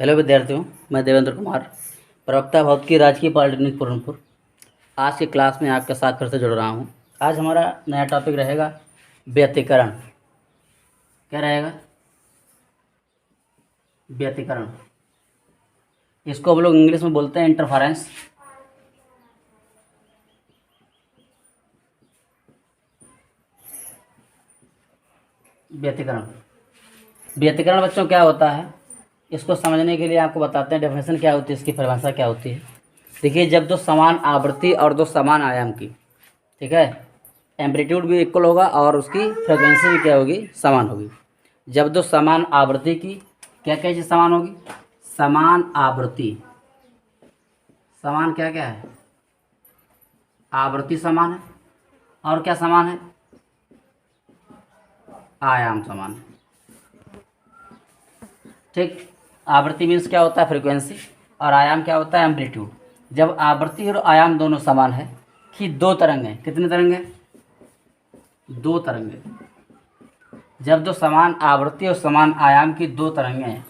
Hello विद्यार्थियों, मैं देवेंद्र कुमार, प्रवक्ता भौतिकी राजकीय पॉलिटेक्निक पूरनपुर। आज की क्लास में आपके साथ फिर से जुड़ रहा हूँ। आज हमारा नया टॉपिक रहेगा व्यतिकरण। क्या रहेगा? व्यतिकरण। इसको हम लोग इंग्लिश में बोलते हैं इंटरफेरेंस। व्यतिकरण व्यतिकरण बच्चों क्या होता है, इसको समझने के लिए आपको बताते हैं डेफिनेशन क्या होती है, इसकी परिभाषा क्या होती है। देखिए, जब दो समान आवृत्ति और दो समान आयाम की, ठीक है, एम्पलीट्यूड भी इक्वल होगा और उसकी फ्रिक्वेंसी भी क्या होगी, समान होगी। जब दो समान आवृत्ति की क्या क्या चीज़ समान होगी? समान आवृत्ति। समान क्या क्या है? आवृत्ति समान है और क्या समान है? आयाम समान है। ठीक, आवृत्ति मीन्स क्या होता है? फ्रीक्वेंसी। और आयाम क्या होता है? एम्पलीट्यूड। जब आवृत्ति और आयाम दोनों समान है कि दो तरंग हैं, कितने तरंग हैं? दो तरंगे। जब दो समान आवृत्ति और समान आयाम की दो तरंगें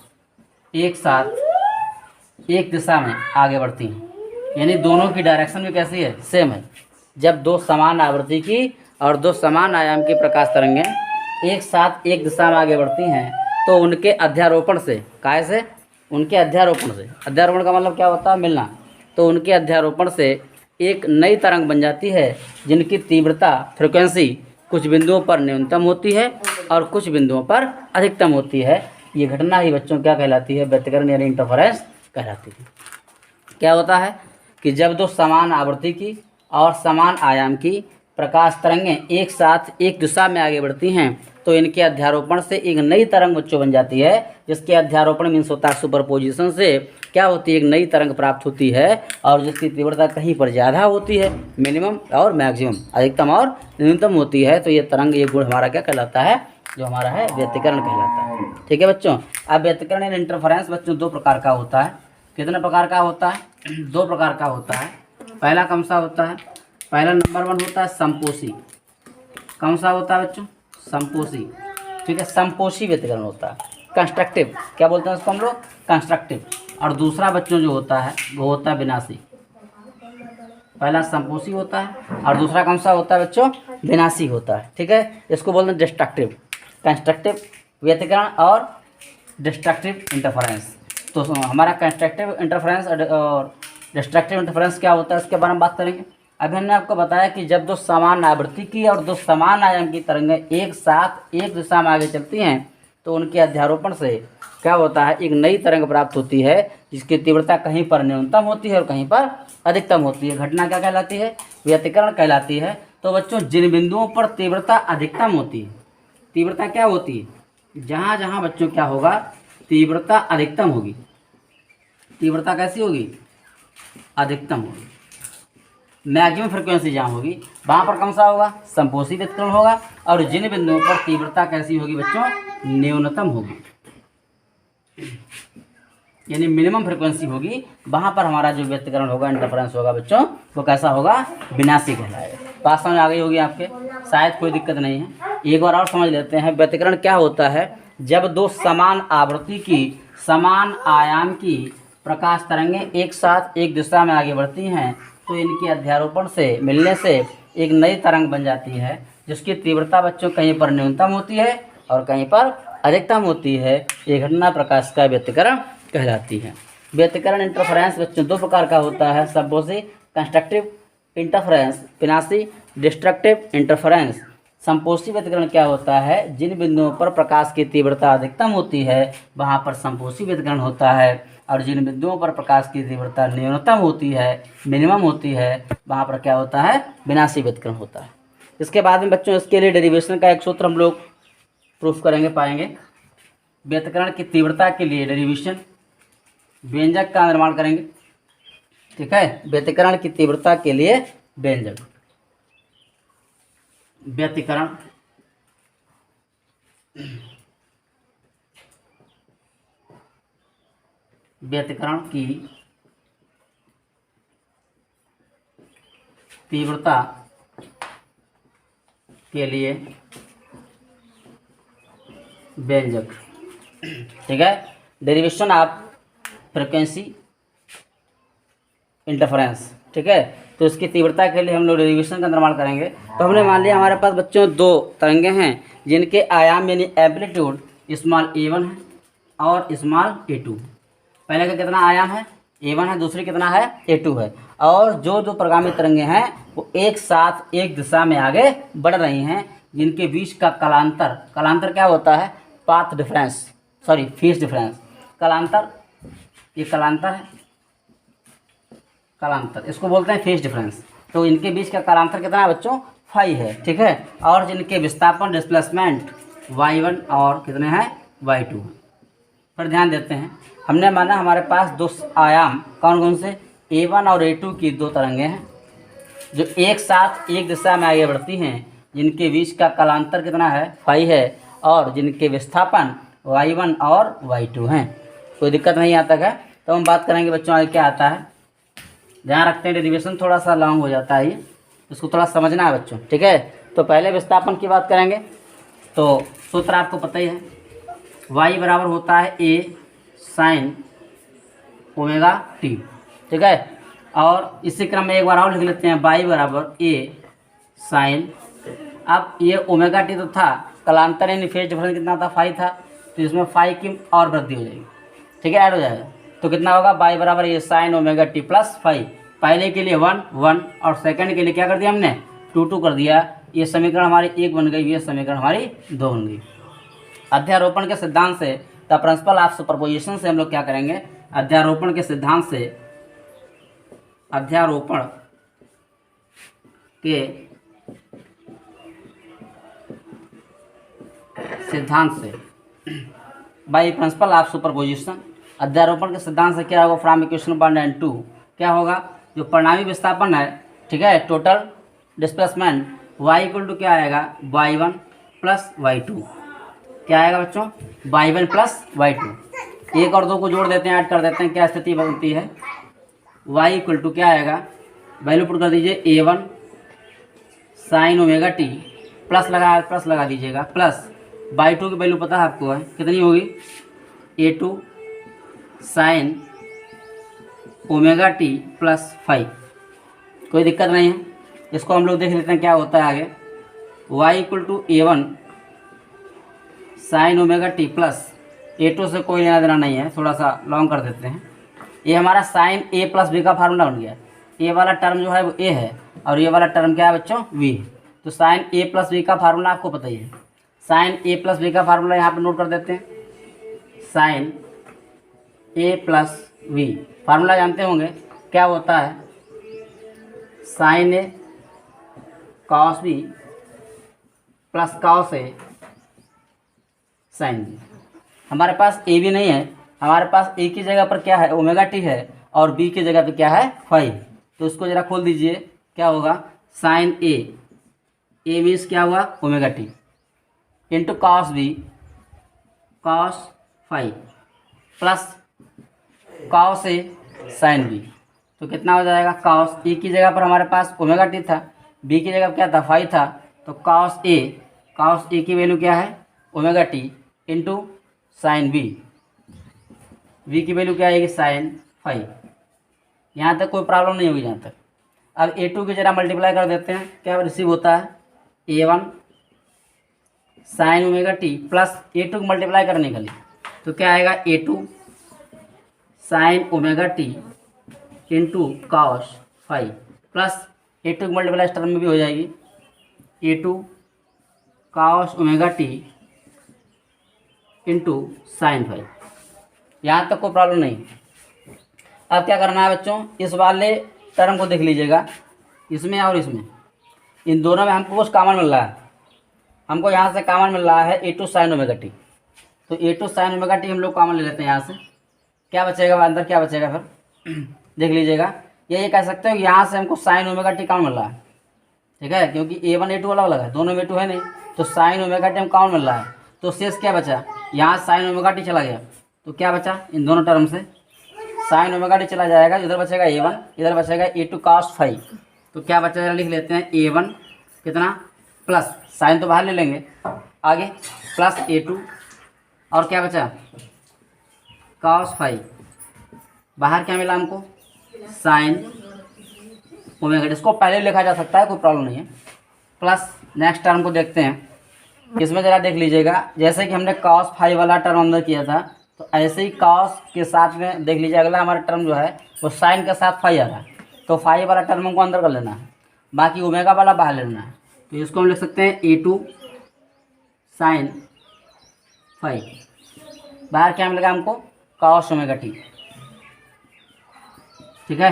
एक साथ एक दिशा में आगे बढ़ती हैं, यानी दोनों की डायरेक्शन भी कैसी है? सेम है। जब दो समान आवृत्ति की और दो समान आयाम की प्रकाश तरंगें एक साथ एक दिशा में आगे बढ़ती हैं तो उनके अध्यारोपण से, काय से? उनके अध्यारोपण से। अध्यारोपण का मतलब क्या होता है? मिलना। तो उनके अध्यारोपण से एक नई तरंग बन जाती है जिनकी तीव्रता, फ्रिक्वेंसी कुछ बिंदुओं पर न्यूनतम होती है और कुछ बिंदुओं पर अधिकतम होती है। ये घटना ही बच्चों क्या कहलाती है? व्यतिकरण यानी इंटरफेरेंस कहलाती है। क्या होता है कि जब दो समान आवृत्ति की और समान आयाम की प्रकाश तरंगें एक साथ एक दिशा में आगे बढ़ती हैं तो इनके अध्यारोपण से एक नई तरंग बच्चों बन जाती है, जिसके अध्यारोपण मीन्स होता है सुपरपोजिशन से क्या होती है? एक नई तरंग प्राप्त होती है और जिसकी तीव्रता कहीं पर ज़्यादा होती है, मिनिमम और मैक्सिमम, अधिकतम और न्यूनतम होती है। तो ये तरंग, ये गुण हमारा क्या कहलाता है? जो हमारा है व्यतिकरण कहलाता है। ठीक है बच्चों। अब व्यतिकरण यानी इंटरफेरेंस बच्चों दो प्रकार का होता है। कितने प्रकार का होता है? दो प्रकार का होता है। पहला कौन सा होता है? पहला नंबर 1 होता है संपोषी। कौन सा होता है बच्चों? संपोषी। ठीक है, संपोषी व्यतिकरण होता है। कंस्ट्रक्टिव, क्या बोलते हैं उसको हम लोग? कंस्ट्रक्टिव। और दूसरा बच्चों जो होता है वो होता है विनाशी। पहला संपोषी होता है और दूसरा कौन सा होता है बच्चों? विनाशी होता है। ठीक है, इसको बोलते हैं डिस्ट्रक्टिव। कंस्ट्रक्टिव व्यतिकरण और डिस्ट्रक्टिव इंटरफेरेंस। तो हमारा कंस्ट्रक्टिव इंटरफेरेंस और डिस्ट्रक्टिव इंटरफेरेंस क्या होता है, इसके बारे में बात करेंगे। अभी हमने आपको बताया कि जब दो समान आवृत्ति की और दो समान आयाम की तरंगें एक साथ एक दिशा में आगे चलती हैं तो उनके अध्यारोपण से क्या होता है? एक नई तरंग प्राप्त होती है जिसकी तीव्रता कहीं पर न्यूनतम होती है और कहीं पर अधिकतम होती है। घटना क्या कहलाती है? व्यतिकरण कहलाती है। तो बच्चों, जिन बिंदुओं पर तीव्रता अधिकतम होती है, तीव्रता क्या होती है? जहाँ जहाँ बच्चों क्या होगा? तीव्रता अधिकतम होगी। तीव्रता कैसी होगी? अधिकतम होगी। मैक्सिमम फ्रिक्वेंसी जहाँ होगी वहाँ पर कौन सा होगा? संपोषी व्यतिकरण होगा। और जिन बिंदुओं पर तीव्रता कैसी होगी बच्चों? न्यूनतम होगी, यानी मिनिमम फ्रिक्वेंसी होगी, वहाँ पर हमारा जो व्यतिकरण होगा, इंटरफेरेंस होगा बच्चों, वो कैसा होगा? विनाशी कहलाएगा। बात समझ आ गई होगी आपके, शायद कोई दिक्कत नहीं है। एक बार और समझ लेते हैं। व्यतिकरण क्या होता है? जब दो समान आवृत्ति की समान आयाम की प्रकाश तरंगें एक साथ एक दिशा में आगे बढ़ती हैं तो इनके अध्यारोपण से मिलने से एक नई तरंग बन जाती है जिसकी तीव्रता बच्चों कहीं पर न्यूनतम होती है और कहीं पर अधिकतम होती है। ये घटना प्रकाश का व्यतिकरण कहलाती है। व्यतिकरण इंटरफेरेंस बच्चों दो प्रकार का होता है। संपोषी कंस्ट्रक्टिव इंटरफेरेंस, विनाशी डिस्ट्रक्टिव इंटरफेरेंस। संपोषी व्यतिकरण क्या होता है? जिन बिंदुओं पर प्रकाश की तीव्रता अधिकतम होती है वहाँ पर संपोषी व्यतिकरण होता है और जिन बिंदुओं पर प्रकाश की तीव्रता न्यूनतम होती है, मिनिमम होती है, वहाँ पर क्या होता है? विनाशी व्यतिकरण होता है। इसके बाद में बच्चों इसके लिए डेरिवेशन का एक सूत्र हम लोग प्रूफ करेंगे, पाएंगे। व्यतिकरण की तीव्रता के लिए डेरिवेशन, व्यंजक का निर्माण करेंगे। ठीक है, व्यतिकरण की तीव्रता के लिए व्यंजक। व्यतिकरण व्यतिकरण की तीव्रता के लिए व्यंजक। ठीक है, डेरिवेशन ऑफ फ्रिक्वेंसी इंटरफेरेंस। ठीक है, तो इसकी तीव्रता के लिए हम लोग डेरिवेशन का निर्माण करेंगे। तो हमने मान लिया हमारे पास बच्चों दो तरंगे हैं जिनके आयाम यानी एम्पलीट्यूड स्मॉल a1 है और स्मॉल a2। पहले का कितना आयाम है, a1 है, दूसरी कितना है, a2 है। और जो दो प्रगामी तरंगे हैं वो एक साथ एक दिशा में आगे बढ़ रही हैं, जिनके बीच का कलांतर क्या होता है, path difference, sorry phase difference. कलांतर, ये कलांतर है, कलांतर इसको बोलते हैं फेज डिफरेंस। तो इनके बीच का कलांतर कितना है बच्चों, फाई है। ठीक है, और जिनके विस्थापन डिस्प्लेसमेंट y1 और कितने हैं, y2 है। पर ध्यान देते हैं, हमने माना हमारे पास दो आयाम कौन कौन से, a1 और a2 की दो तरंगें हैं जो एक साथ एक दिशा में आगे बढ़ती हैं, जिनके बीच का कलांतर कितना है, फाई है, और जिनके विस्थापन y1 और y2 हैं। कोई दिक्कत नहीं आता है। तो हम बात करेंगे बच्चों आगे क्या आता है। ध्यान रखते हैं डेरिवेशन थोड़ा सा लॉन्ग हो जाता है, इसको थोड़ा समझना है बच्चों। ठीक है, तो पहले विस्थापन की बात करेंगे। तो सूत्र आपको पता ही है, y बराबर होता है a साइन ओमेगा टी। ठीक है, और इसी क्रम में एक बार और लिख लेते हैं, y बराबर a साइन, अब ये ओमेगा टी तो था, कलांतर यानी फेज डिफरेंस कितना था, फाई था, तो इसमें फाई की और वृद्धि हो जाएगी। ठीक है, ऐड हो जाएगा, तो कितना होगा, y बराबर ये sine omega T plus phi. पहले के लिए 1 1 और सेकंड के लिए क्या कर दिया हमने, 2 2 कर दिया। ये समीकरण हमारी 1 बन गई, ये समीकरण हमारी 2 बन गई। अध्यारोपण के सिद्धांत से, द प्रिंसिपल ऑफ सुपरपोजिशन से हम लोग क्या करेंगे, अध्यारोपण के सिद्धांत से, अध्यारोपण के सिद्धांत से, बाय प्रिंसिपल ऑफ सुपरपोजिशन, अध्यारोपण के सिद्धांत से क्या होगा, फ्रॉम इक्वेशन 1 एंड 2 क्या होगा, जो परिणामी विस्थापन है, ठीक है, total displacement y equal to क्या आएगा, y1 प्लस y2। क्या आएगा बच्चों, y1 प्लस y2। एक और दो को जोड़ देते हैं, ऐड कर देते हैं, क्या स्थिति बनती है, y इक्वल टू क्या आएगा, वैल्यू पुट कर दीजिए a1 sine omega T, plus लगा दीजिएगा, प्लस y2 की वैल्यू पता है आपको है कितनी होगी, a2 sign omega T plus five. कोई दिक्कत नहीं है, इसको हम लोग देख लेते हैं क्या होता है आगे। y equal to a1 sine omega T plus a2 से कोई लेना देना नहीं है, थोड़ा सा लॉन्ग कर देते हैं। ये हमारा साइन a प्लस बी का फार्मूला बन गया। ये वाला टर्म जो है वो a है और ये वाला टर्म क्या है बच्चों, v। तो साइन a प्लस बी का फार्मूला आपको पता ही है। साइन a प्लस बी का फार्मूला यहाँ पे नोट कर देते हैं, sine a plus v formula जानते होंगे क्या होता है, sine A cos B plus cos A sine B. हमारे पास ए भी नहीं है, हमारे पास ए की जगह पर क्या है, ओमेगा टी है, और बी की जगह पर क्या है, फाइव। तो इसको जरा खोल दीजिए, क्या होगा, साइन ए मीन्स क्या हुआ, omega T, into cos B cos five plus cos A sine B. तो कितना हो जाएगा, कॉस ए की जगह पर हमारे पास ओमेगा टी था, बी की जगह पर क्या था, फाइव था, तो कॉस ए की वैल्यू क्या है, omega T into sine B की वैल्यू क्या आएगी, साइन फाइव। यहाँ तक कोई प्रॉब्लम नहीं होगी यहाँ तक। अब a2 की जरा मल्टीप्लाई कर देते हैं, क्या रिसीव होता है, a1 sine omega T plus a2 को मल्टीप्लाई करने के लिए, तो क्या आएगा, a2 sign omega T into cos five plus a2 की मल्टीप्लाई इस टर्म में भी हो जाएगी, a2 cos omega T into sign five. यहाँ तक कोई प्रॉब्लम नहीं। अब क्या करना है बच्चों, इस वाले टर्म को देख लीजिएगा, इसमें और इसमें, इन दोनों में हमको कुछ कॉमन मिल रहा है। हमको यहाँ से कॉमन मिल रहा है a2 साइन ओमेगा टी, तो a2 साइन ओमेगा टी हम लोग कॉमन ले लेते हैं। यहाँ से क्या बचेगा, अंदर क्या बचेगा फिर देख लीजिएगा। ये कह सकते हो कि यहाँ से हमको साइन ओमेगा टी कॉमन मिल रहा है, ठीक है, क्योंकि a1 a2 अलग अलग है, दोनों में a2 है नहीं, तो साइन ओमेगा टी हम कॉमन मिल रहा है। तो शेष क्या बचा, यहाँ साइन ओमेगा टी चला गया, तो क्या बचा, इन दोनों टर्म से साइन ओमेगा टी चला जाएगा, इधर बचेगा a1, इधर बचेगा a2 कॉस फाइव। तो क्या बचेगा, लिख लेते हैं a1 कितना प्लस साइन तो बाहर ले लेंगे, आगे प्लस a2 और क्या बचा, कॉस फाइव बाहर क्या मिला हमको, साइन ओमेगा टी। इसको पहले लिखा जा सकता है, कोई प्रॉब्लम नहीं है। प्लस नेक्स्ट टर्म को देखते हैं, इसमें ज़रा देख लीजिएगा, जैसे कि हमने cos फाई वाला टर्म अंदर किया था, तो ऐसे ही cos के साथ में देख लीजिए अगला हमारा टर्म जो है वो साइन के साथ फाई आ रहा है, तो फाई वाला टर्म हमको अंदर कर लेना है, बाकी ओमेगा वाला बाहर लेना है। तो इसको हम लिख सकते हैं A2 साइन फाई, बाहर क्या मिलेगा हमको, cos ओमेगा टी। ठीक है,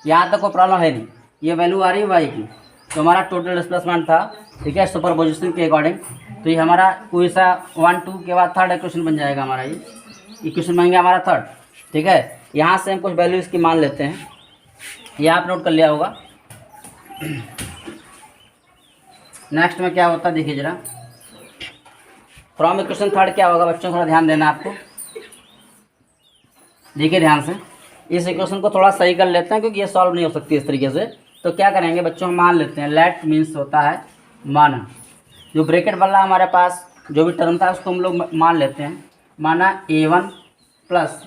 यहाँ तक कोई प्रॉब्लम है नहीं। ये वैल्यू आ रही है वाई की, तो हमारा टोटल डिस्प्लेसमेंट था। ठीक है, सुपरपोजिशन के अकॉर्डिंग। तो ये हमारा कोई सा 1 2 के बाद थर्ड इक्वेशन बन जाएगा हमारा, ये इक्वेशन बन गया हमारा थर्ड। ठीक है, यहाँ से हम कुछ वैल्यू इसकी मान लेते हैं, ये आप नोट कर लिया होगा। नेक्स्ट में क्या होता है देखिए जरा, फ्रॉम इक्वेशन थर्ड क्या होगा बच्चों, थोड़ा ध्यान देना आपको, देखिए ध्यान से। इस इक्वेशन को थोड़ा सही कर लेते हैं क्योंकि ये सॉल्व नहीं हो सकती इस तरीके से। तो क्या करेंगे बच्चों, हम मान लेते हैं, लेट मीन्स होता है माना, जो ब्रैकेट वाला हमारे पास जो भी टर्म था उसको हम लोग मान लेते हैं। माना A1 प्लस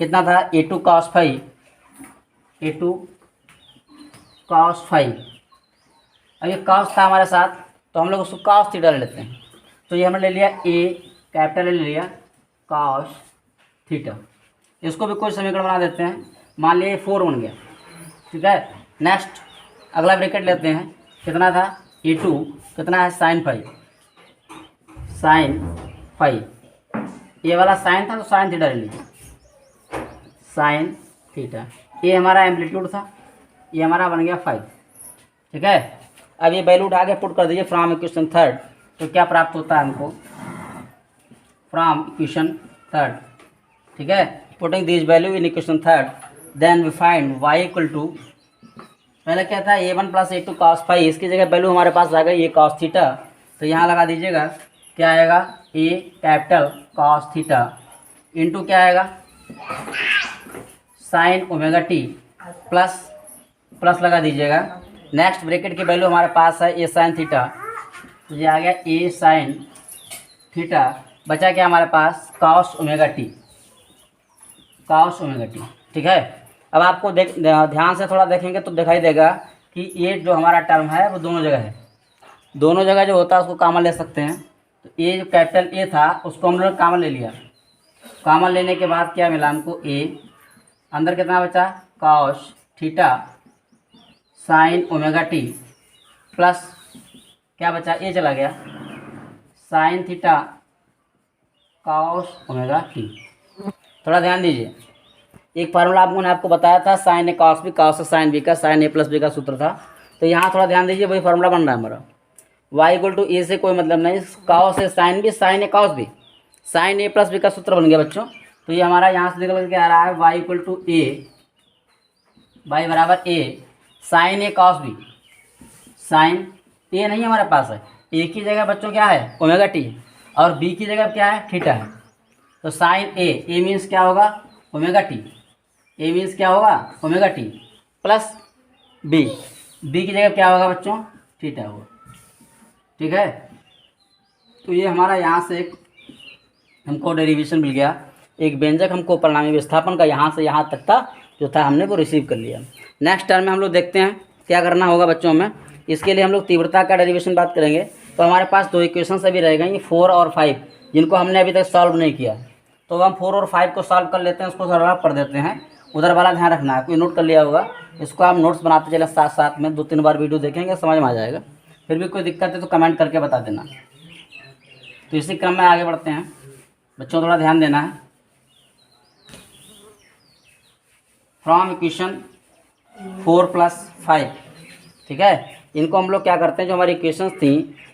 कितना था, A2 cos phi, A2 cos phi. अब ये cos था हमारे साथ, तो हम लोग उसको cos थीटा ले लेते हैं। तो ये हमने ले लिया A कैपिटल ले लिया cos थीटा, इसको भी कोई समीकरण बना देते हैं। मान लिया 4 बन गया। ठीक है, नेक्स्ट अगला ब्रैकेट लेते हैं, कितना था A2, कितना है साइन फाई, साइन फाई, ये वाला साइन था तो साइन थीटा ले लीजिए, साइन थीटा। ये हमारा एम्पलीट्यूड था, ये हमारा बन गया 5। ठीक है, अब ये वैल्यू उठा के पुट कर दीजिए फ्रॉम इक्वेशन थर्ड, तो क्या प्राप्त होता है हमको, फ्रॉम इक्वेशन थर्ड। ठीक है, putting this value in equation third, then we find y equal to, पहले क्या था A1 plus A2 cos phi, इसकी जगह वैल्यू हमारे पास आ गई ये cos थीटा, तो यहाँ लगा दीजिएगा, क्या आएगा A capital cos theta into क्या आएगा साइन ओमेगा टी, प्लस लगा दीजिएगा। नेक्स्ट ब्रैकेट की वैल्यू हमारे पास है A साइन थीटा, तो ये आ गया A साइन थीटा, बचा क्या हमारे पास cos omega T, cos omega T. ठीक है, अब आपको ध्यान से थोड़ा देखेंगे तो दिखाई देगा कि ये जो हमारा टर्म है वो दोनों जगह है, दोनों जगह जो होता है उसको कॉमन ले सकते हैं। तो ये जो कैपिटल A था उसको हम लोग कॉमन ले लिया, कॉमन लेने के बाद क्या मिला हमको A, अंदर कितना बचा cos theta sine omega T, plus क्या बचा A चला गया sine theta cos omega t. थोड़ा ध्यान दीजिए, एक फार्मूला आपको बताया था sine A cos B, cos sine B का, साइन ए प्लस बी का सूत्र था। तो यहाँ थोड़ा ध्यान दीजिए, वही फार्मूला बन रहा है हमारा, y इक्वल टू ए से कोई मतलब नहीं, cos A sine B, sine A cos B, sine A plus B का सूत्र बन गया बच्चों। तो ये हमारा यहाँ से निकल के आ रहा है y equal to A, y बराबर A sine A cos B, sine A नहीं हमारे पास है, ए की जगह बच्चों क्या है ओमेगा टी, और बी की जगह क्या है थीटा है। तो साइन ए मीन्स क्या होगा ओमेगा टी, ए मीन्स क्या होगा ओमेगा टी, प्लस बी की जगह क्या होगा बच्चों थीटा होगा। ठीक है, तो ये हमारा यहाँ से एक हमको डेरिवेशन मिल गया, एक व्यंजक हमको परिणामी विस्थापन का यहाँ से यहाँ तक था जो था हमने वो रिसीव कर लिया। नेक्स्ट टर्म में हम लोग देखते हैं क्या करना होगा बच्चों में। इसके लिए हम लोग तीव्रता का डेरिवेशन बात करेंगे। तो हमारे पास दो इक्वेशन अभी रह गई, 4 और 5, जिनको हमने अभी तक सॉल्व नहीं किया। तो हम 4 और 5 को सॉल्व कर लेते हैं, उसको सरल कर देते हैं। उधर वाला ध्यान रखना है, कोई नोट कर लिया होगा, इसको आप नोट्स बनाते चले साथ साथ में, 2-3 बार वीडियो देखेंगे समझ में आ जाएगा। फिर भी कोई दिक्कत है तो कमेंट करके बता देना। तो इसी क्रम में आगे बढ़ते हैं बच्चों, थोड़ा ध्यान देना है। फ्रॉम इक्वेशन 4 + 5, ठीक है, इनको हम लोग क्या करते हैं, जो हमारी इक्वेशंस थी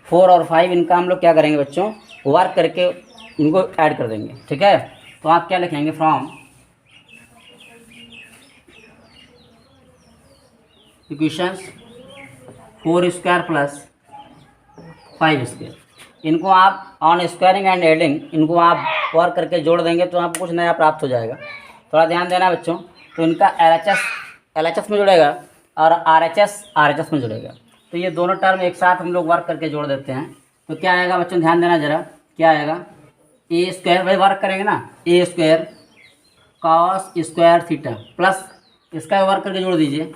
4 और 5, इनका हम लोग क्या करेंगे बच्चों वर्क करके इनको ऐड कर देंगे। ठीक है, तो आप क्या लिखेंगे, फ्रॉम इक्वेशंस 4² + 5², इनको आप ऑन स्क्वायरिंग एंड एडिंग, इनको आप वर्क करके जोड़ देंगे तो आपको कुछ नया प्राप्त हो जाएगा। थोड़ा ध्यान देना बच्चों। तो इनका LHS में जुड़ेगा और RHS में जुड़ेगा। तो ये दोनों टर्म एक साथ हम लोग वर्क करके जोड़ देते हैं। तो क्या आएगा बच्चों, ध्यान देना जरा, क्या आएगा, A² भाई वर्क करेंगे ना, A² cos square theta plus इसका वर्क करके जोड़ दीजिए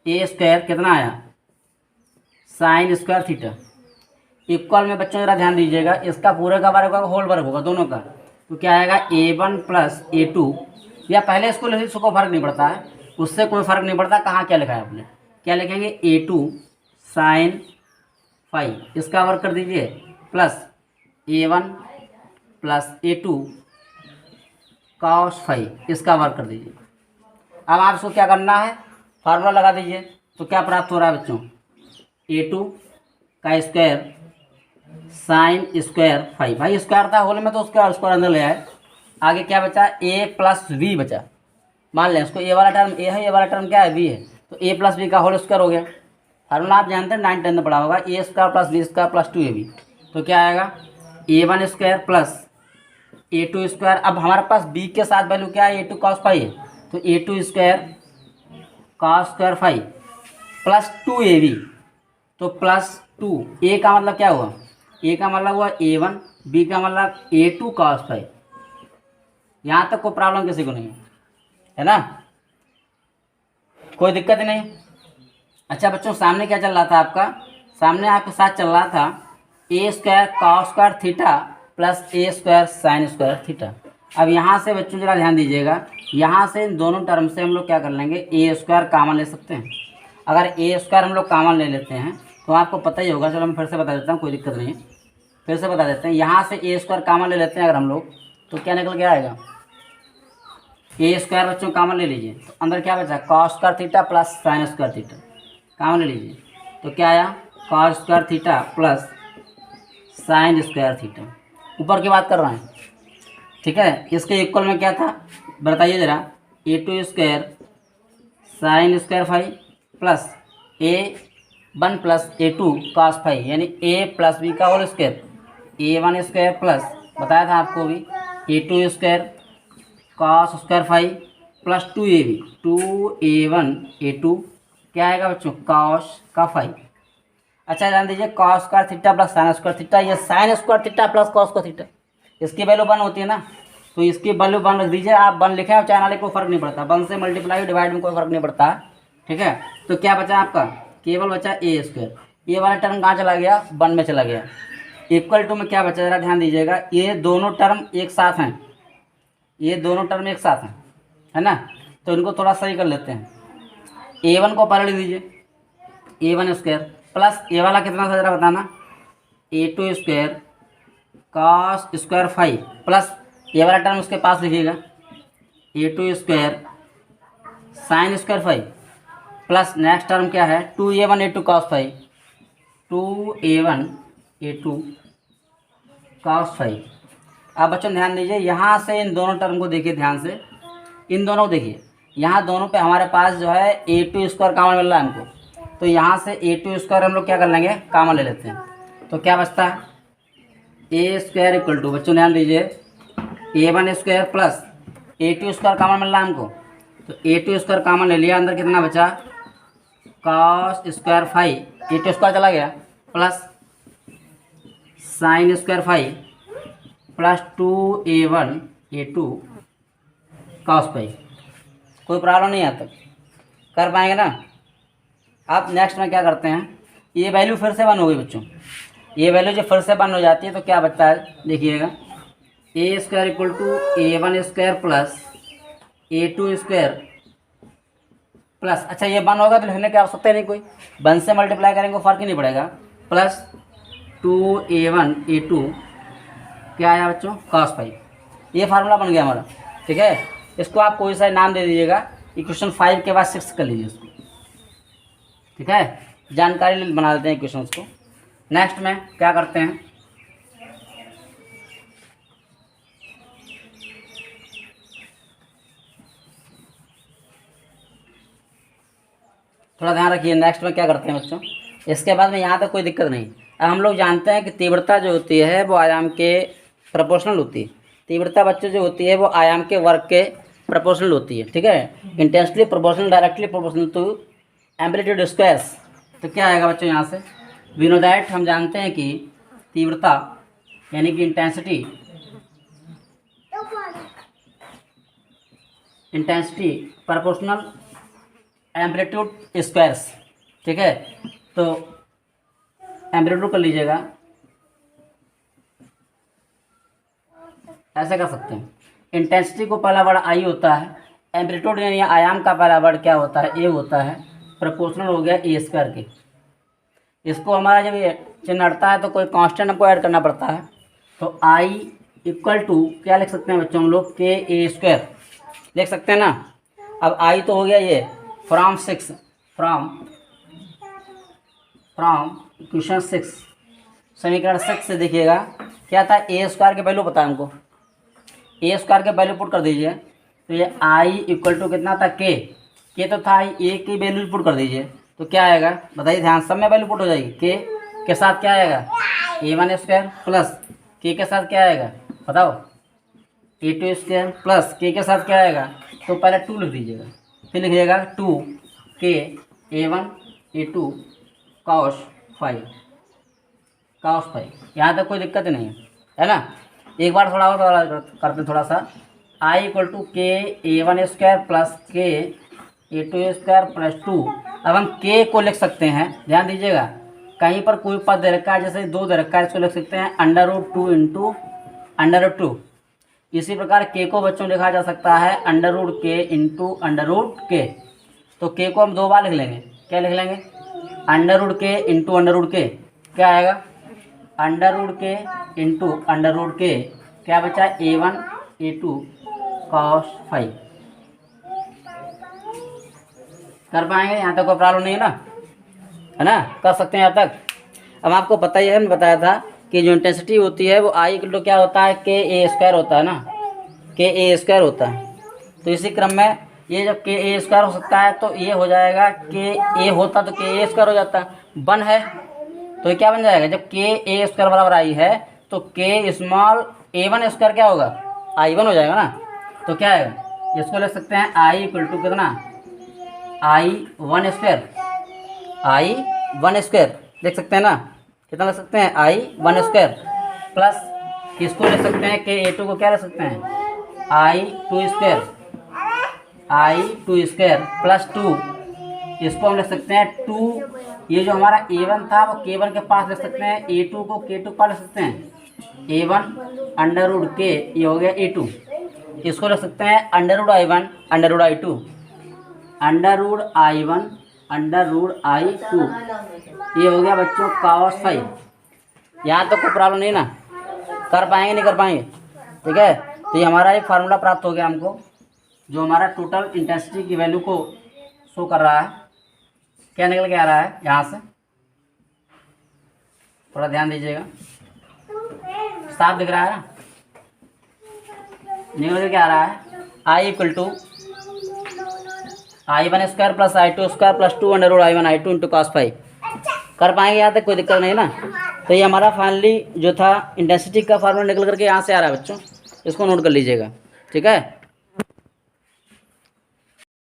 ए स्क्वायर कितना आया साइन स्क्वायर थीटा इक्वल में बच्चों जरा ध्यान दीजिएगा इसका पूरे का बारे का होल वर्क होगा दोनों का तो क्या आएगा A1 प्लस A2 या पहले इसको लिखिए इसको फर्क नहीं पड़ता है उससे कोई फर्क नहीं पड़ता कहाँ क्या लिखा है आपने क्या लिखेंगे A2 साइन फाइव इसका वर्क कर दीजिए plus A1 plus A2 cos five इसका वर्क कर दीजिए। अब आप इसको क्या करना है फार्मूला लगा दीजिए तो क्या प्राप्त हो रहा है बच्चों A2 का स्क्वायर साइन स्क्वायर फाइव भाई स्क्वायर था होल में तो उसका स्क्वायर अंदर ले आए आगे क्या बचा a प्लस वी बचा मान लें इसको a वाला टर्म a है ये वाला टर्म क्या है v है तो a प्लस वी का होल स्क्वायर हो गया फार्मूला आप जानते हैं 9 10 में पढ़ा होगा A square plus B square plus 2ab तो क्या आएगा a1 square plus a2 square अब हमारे पास b के साथ वैल्यू क्या है a2 कॉस फाइव है तो a2 square cos square five plus 2ab तो प्लस 2 a का मतलब क्या हुआ ए का मतलब हुआ A1 बी का मतलब A2 कॉस फाइव यहाँ तक कोई प्रॉब्लम किसी को नहीं है ना कोई दिक्कत नहीं। अच्छा बच्चों सामने क्या चल रहा था आपका सामने आपके साथ चल रहा था A square cos square theta plus A square sine square theta. अब यहाँ से बच्चों जरा ध्यान दीजिएगा यहाँ से इन दोनों टर्म से हम लोग क्या कर लेंगे ए स्क्वायर कॉमन ले सकते हैं। अगर ए स्क्वायर हम लोग कॉमन ले लेते हैं तो आपको पता ही होगा चलो मैं फिर से बता देता हूँ कोई दिक्कत नहीं है फिर से बता देते हैं यहाँ से ए स्क्वायर कॉमन ले लेते हैं अगर हम लोग तो क्या निकल के आएगा ए स्क्वायर बच्चों कॉमन ले लीजिए तो अंदर क्या बचा cos square theta plus sine square theta common ले लीजिए तो क्या आया cos square theta plus sine square theta ऊपर की बात कर रहे हैं ठीक है। इसके इक्वल में क्या था बताइए ज़रा A2 square sine square five plus A1 plus A2 cos five यानी A प्लस बी का whole square A1 square plus बताया था आपको भी A2 square cos square five plus 2ab 2a1 a2 क्या आएगा बच्चों कॉस का फाइव। अच्छा ध्यान दीजिए cos square theta plus sine square theta ये sine square theta plus cos का थीटा इसकी वैल्यू 1 होती है ना तो इसकी वैल्यू 1 रख दीजिए आप 1 लिखे चाहे ना लिखे कोई फर्क नहीं पड़ता 1 से मल्टीप्लाई डिवाइड में कोई फर्क नहीं पड़ता ठीक है। तो क्या बचा आपका केवल बचा ए स्क्वायर ये वाला टर्म कहाँ चला गया 1 में चला गया इक्वल टू में क्या बचा जरा ध्यान दीजिएगा ये दोनों टर्म एक साथ हैं ये दोनों टर्म एक साथ हैं है ना तो इनको थोड़ा सही कर लेते हैं A1 को पहले लिख दीजिए A1 स्क्वायर प्लस ए वाला कितना था जरा बताना A2 square cos square five plus ये वाला टर्म उसके पास लिखिएगा A2 square sine square five plus next term क्या है 2a1 a2 cos five 2a1 a2 cos five. अब बच्चों ध्यान दीजिए यहाँ से इन दोनों टर्म को देखिए ध्यान से इन दोनों को देखिए यहाँ दोनों पे हमारे पास जो है A2 स्क्वायर कॉमन मिल रहा है हमको तो यहाँ से A2 स्क्वायर हम लोग क्या कर लेंगे कॉमन ले लेते हैं तो क्या बचता है ए स्क्वायर इक्वल टू बच्चों ध्यान दीजिए A1 square plus A2 square common मिल रहा है हमको तो A2 स्क्वायर कॉमन ले लिया अंदर कितना बचा cos square five A2 square चला गया plus sine square five plus 2a1 a2 cos five. कोई प्रॉब्लम नहीं आता कर पाएंगे ना। अब नेक्स्ट में क्या करते हैं ये वैल्यू फिर से 1 हो गई बच्चों ये वैल्यू जो फिर से 1 हो जाती है तो क्या बचता है देखिएगा A square equal to A1 square plus A2 square plus अच्छा ये 1 होगा तो लिखने की आवश्यकता नहीं कोई 1 से मल्टीप्लाई करेंगे फर्क ही नहीं पड़ेगा प्लस 2a1 a2 क्या आया बच्चों कॉस फाइव ये फार्मूला बन गया हमारा ठीक है। इसको आप कोई सा नाम दे दीजिएगा इक्वेशन 5 के बाद 6 कर लीजिए इसको ठीक है जानकारी बना देते हैं इक्वेशन को। नेक्स्ट में क्या करते हैं थोड़ा ध्यान रखिए नेक्स्ट में क्या करते हैं बच्चों इसके बाद में यहाँ तक कोई दिक्कत नहीं। अब हम लोग जानते हैं कि तीव्रता जो होती है वो आयाम के प्रोपोर्शनल होती है तीव्रता बच्चों जो होती है वो आयाम के वर्ग के प्रोपोर्शनल होती है ठीक है intensely proportional directly proportional to amplitude squares. तो क्या आएगा बच्चों यहाँ से वी नो दैट हम जानते हैं कि तीव्रता यानी कि intensity intensity proportional amplitude squares, ठीक है। तो एम्पलीट्यूड कर लीजिएगा, ऐसे कर सकते हैं। इंटेंसिटी को पहला वर्ड आई होता है, एम्पलीट्यूड यानी आयाम का पहला वर्ड क्या होता है, ए होता है, प्रोपोर्शनल हो गया ए स्क्वायर के। इसको हमारा जब ये चिन्ह हटता है तो कोई कांस्टेंट हमको ऐड करना पड़ता है, तो आई इक्वल टू क्या लिख सकते हैं बच्चों हम लोग, के ए स्क्वायर लिख सकते हैं ना। अब आई तो हो गया ये फ्रॉम क्वेश्चन 6, समीकरण 6 से देखिएगा क्या था, ए स्क्वायर के वैल्यू पता है हमको, ए स्क्वायर के वैल्यू पुट कर दीजिए। तो ये आई इक्वल टू कितना था, के तो था, ए की वैल्यू पुट कर दीजिए तो क्या आएगा बताइए, ध्यान, सब में वैल्यू पुट हो जाएगी। के साथ क्या आएगा, A1 स्क्वायर प्लस के साथ क्या आएगा बताओ, A2 स्क्वायर प्लस के साथ क्या आएगा, तो पहले 2 लिख दीजिएगा, फिर लिखिएगा 2 A1 A2 cos 5, यहाँ तक कोई दिक्कत नहीं है ना। एक बार थोड़ा और करते थोड़ा सा, आई इक्वल टू के A1 स्क्वायर प्लस के A2 स्क्वायर प्लस 2। अब हम के को लिख सकते हैं, ध्यान दीजिएगा, कहीं पर कोई पद दे रखा है, जैसे 2 दे रखा है, इसको लिख सकते हैं √2 इंटू √2। इसी प्रकार के को बच्चों लिखा जा सकता है √k इंटू √k। तो के को हम 2 बार लिख लेंगे, क्या लिख लेंगे, √k इंटू √k, क्या आएगा √k इंटू √k, क्या बचा A1 A2 cos 5। कर पाएंगे, यहाँ तक कोई प्रॉब्लम नहीं है ना, कर सकते हैं यहाँ तक। अब आपको पता ही है, हमने बताया था कि जो इंटेंसिटी होती है वो आई इक्वल टू क्या होता है, के ए स्क्वायर होता है ना, के ए स्क्वायर होता है। तो इसी क्रम में ये जब के ए स्क्वायर हो सकता है तो ये हो जाएगा, के ए होता तो के ए स्क्वायर हो जाता, 1 है तो ये क्या बन जाएगा, जब के ए स्क्वायर बराबर आई है तो के स्मॉल A1 स्क्वायर क्या होगा, I1 हो जाएगा ना। तो क्या है, इसको लिख सकते हैं आई इक्वल टू कितना, I1 स्क्वायर लिख सकते हैं ना, कितना लिख सकते हैं, I1 स्क्वायर प्लस किसको लिख सकते हैं, के A2 को क्या लिख सकते हैं, I2 स्क्वायर प्लस 2, इसको हम लिख सकते हैं 2, ये जो हमारा A1 था वो K1 के पास लिख सकते हैं, A2 को K2 के पास लिख सकते हैं, A1 √k, ये हो गया A2, इसको लिख सकते हैं √I1 √I2, √I1 √I2, ये हो गया बच्चों cos 5। यहाँ तो कोई प्रॉब्लम नहीं ना, कर पाएंगे नहीं कर पाएंगे, ठीक है। तो ये हमारा एक फार्मूला प्राप्त हो गया हमको, जो हमारा टोटल इंटेंसिटी की वैल्यू को शो कर रहा है। क्या निकल के आ रहा है यहाँ से, थोड़ा ध्यान दीजिएगा, साफ दिख रहा है ना, निकल के आ रहा है I equal to I1 square plus I2 square plus 2 √I1 I2 into cos 5। कर पाएंगे यहाँ तक, कोई दिक्कत नहीं ना। तो ये हमारा फाइनली जो था इंटेंसिटी का फार्मूला निकल करके यहाँ से आ रहा है बच्चों, इसको नोट कर लीजिएगा, ठीक है।